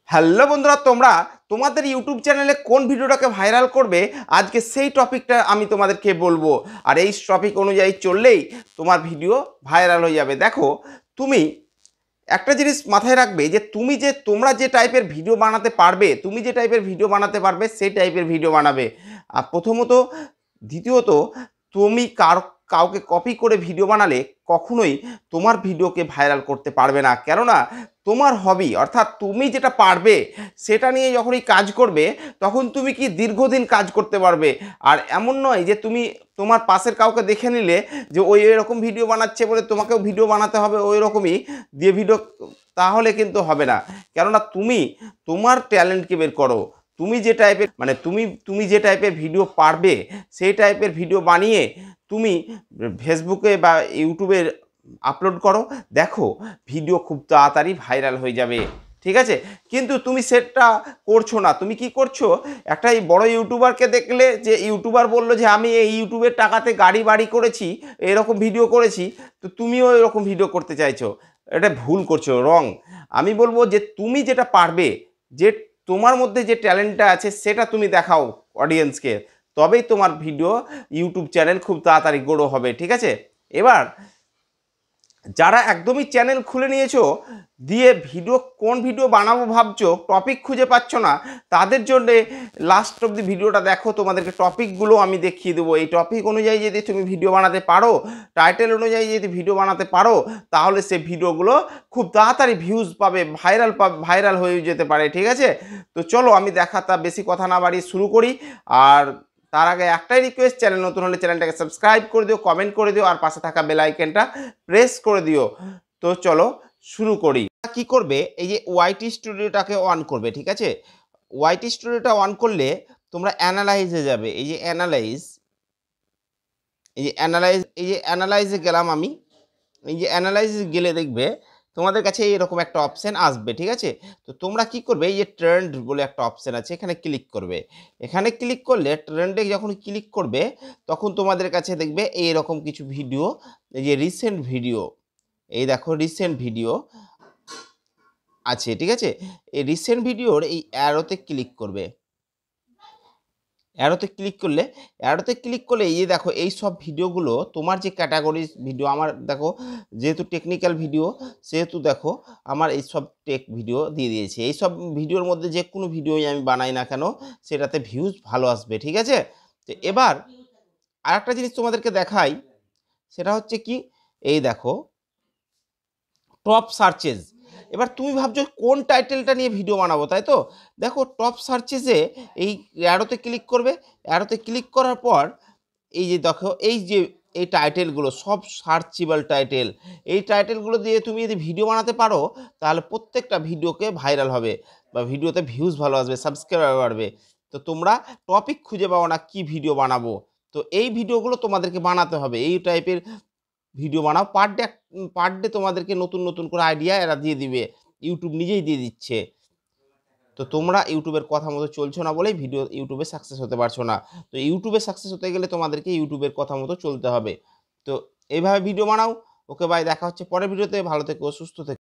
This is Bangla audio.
হ্যালো বন্ধুরা, তোমরা তোমাদের ইউটিউব চ্যানেলে কোন ভিডিওটাকে ভাইরাল করবে আজকে সেই টপিকটা আমি তোমাদেরকে বলবো। আর এই টপিক অনুযায়ী চললেই তোমার ভিডিও ভাইরাল হয়ে যাবে। দেখো, তুমি একটা জিনিস মাথায় রাখবে যে তোমরা যে টাইপের ভিডিও বানাতে পারবে, সেই টাইপের ভিডিও বানাবে। আর প্রথমত, দ্বিতীয়ত, তুমি কাউকে কপি করে ভিডিও বানালে কখনোই তোমার ভিডিওকে ভাইরাল করতে পারবে না। কেননা তোমার হবি অর্থাৎ তুমি যেটা পারবে সেটা নিয়ে যখনই কাজ করবে তখন তুমি কি দীর্ঘদিন কাজ করতে পারবে। আর এমন নয় যে তুমি তোমার পাশের কাউকে দেখে নিলে যে ওই এরকম ভিডিও বানাচ্ছে বলে তোমাকেও ভিডিও বানাতে হবে ওই রকমই দিয়ে ভিডিও, তাহলে কিন্তু হবে না। কেননা তুমি তোমার ট্যালেন্টকে বের করো। তুমি যে টাইপের ভিডিও পারবে সেই টাইপের ভিডিও বানিয়ে তুমি ফেসবুকে বা ইউটিউবে আপলোড করো। দেখো, ভিডিও খুব তাড়াতাড়ি ভাইরাল হয়ে যাবে, ঠিক আছে। কিন্তু তুমি সেটা করছো না। তুমি কি করছো, একটা এই বড় ইউটিউবারকে দেখলে যে ইউটিউবার বললো যে আমি এই ইউটিউবের টাকাতে গাড়ি বাড়ি করেছি, এরকম ভিডিও করেছি, তো তুমিও এরকম ভিডিও করতে চাইছো। এটা ভুল করছো, রং। আমি বলবো যে তুমি যেটা পারবে, যে তোমার মধ্যে যে ট্যালেন্টটা আছে সেটা তুমি দেখাও অডিয়েন্সকে, তবেই তোমার ভিডিও ইউটিউব চ্যানেল খুব তাড়াতাড়ি গ্রো হবে, ঠিক আছে। এবার যারা একদমই চ্যানেল খুলে নিয়েছো দিয়ে কোন ভিডিও বানাবো ভাবছো, টপিক খুঁজে পাচ্ছ না, তাদের জন্য লাস্ট অব দি ভিডিওটা দেখো। তোমাদেরকে টপিকগুলো আমি দেখিয়ে দেবো। এই টপিক অনুযায়ী যদি তুমি ভিডিও বানাতে পারো, টাইটেল অনুযায়ী যদি ভিডিও বানাতে পারো, তাহলে সেই ভিডিওগুলো খুব তাড়াতাড়ি ভিউজ পাবে, ভাইরাল হয়ে যেতে পারে, ঠিক আছে। তো চলো আমি দেখাটা বেশি কথা না বাড়িয়ে শুরু করি। আর তার আগে একটাই রিকোয়েস্ট, চ্যানেল নতুন হলে চ্যানেলটাকে সাবস্ক্রাইব করে দিও, কমেন্ট করে দিও, আর পাশে থাকা বেল আইকনটা প্রেস করে দিও। তো চলো শুরু করি। কি করবে, এই যে ওয়াইটি স্টুডিওটাকে অন করবে, ঠিক আছে। ওয়াইটি স্টুডিওটা অন করলে তোমরা অ্যানালাইজে যাবে। এই যে অ্যানালাইজে গেলাম আমি। এই যে অ্যানালাইজে গেলে দেখবে তোমাদের কাছে এরকম একটা অপশান আসবে, ঠিক আছে। তো তোমরা কি করবে, এই যে ট্রেন্ড বলে একটা অপশান আছে, এখানে ক্লিক করবে। এখানে ক্লিক করলে ট্রেন্ডে যখন ক্লিক করবে তখন তোমাদের কাছে দেখবে এইরকম কিছু ভিডিও, এই যে রিসেন্ট ভিডিও, এই দেখো রিসেন্ট ভিডিও আছে, ঠিক আছে। এই রিসেন্ট ভিডিওর এই অ্যারোতে ক্লিক করবে। অ্যারোতে ক্লিক করলে এই যে দেখো এই সব ভিডিওগুলো তোমার যে ক্যাটাগরিজ ভিডিও, আমার দেখো যেহেতু টেকনিক্যাল ভিডিও সেহেতু দেখো আমার এই সব টেক ভিডিও দিয়ে দিয়েছে। এই সব ভিডিওর মধ্যে যে কোনো ভিডিওই আমি বানাই না কেন সেটাতে ভিউজ ভালো আসবে, ঠিক আছে। তো এবার আরেকটা জিনিস তোমাদেরকে দেখাই, সেটা হচ্ছে কি, এই দেখো টপ সার্চেস। এবার তুমি ভাবছো কোন টাইটেলটা নিয়ে ভিডিও বানাবো, তাই তো। দেখো টপ সার্চেসে এই অ্যারোতে ক্লিক করবে। অ্যারোতে ক্লিক করার পর এই যে দেখো এই টাইটেলগুলো সব সার্চেবল টাইটেল। এই টাইটেলগুলো দিয়ে তুমি যদি ভিডিও বানাতে পারো তাহলে প্রত্যেকটা ভিডিওকে ভাইরাল হবে বা ভিডিওতে ভিউজ ভালো আসবে, সাবস্ক্রাইবার বাড়বে। তো তোমরা টপিক খুঁজে পাও না কি ভিডিও বানাবো, তো এই ভিডিওগুলো তোমাদেরকে বানাতে হবে। এই টাইপের ভিডিও বানাও। পার ডে তোমাদেরকে নতুন নতুন করে আইডিয়া এরা দিয়ে দিবে, ইউটিউব নিজেই দিয়ে দিচ্ছে। তো তোমরা ইউটিউবের কথা মতো চলছো না বলেই ইউটিউবে সাকসেস হতে পারছো না। তো ইউটিউবে সাকসেস হতে গেলে তোমাদেরকে ইউটিউবের কথা মতো চলতে হবে। তো এইভাবে ভিডিও বানাও। ওকে, বাই, দেখা হচ্ছে পরের ভিডিওতে। ভালো থেকো, সুস্থ থেকো।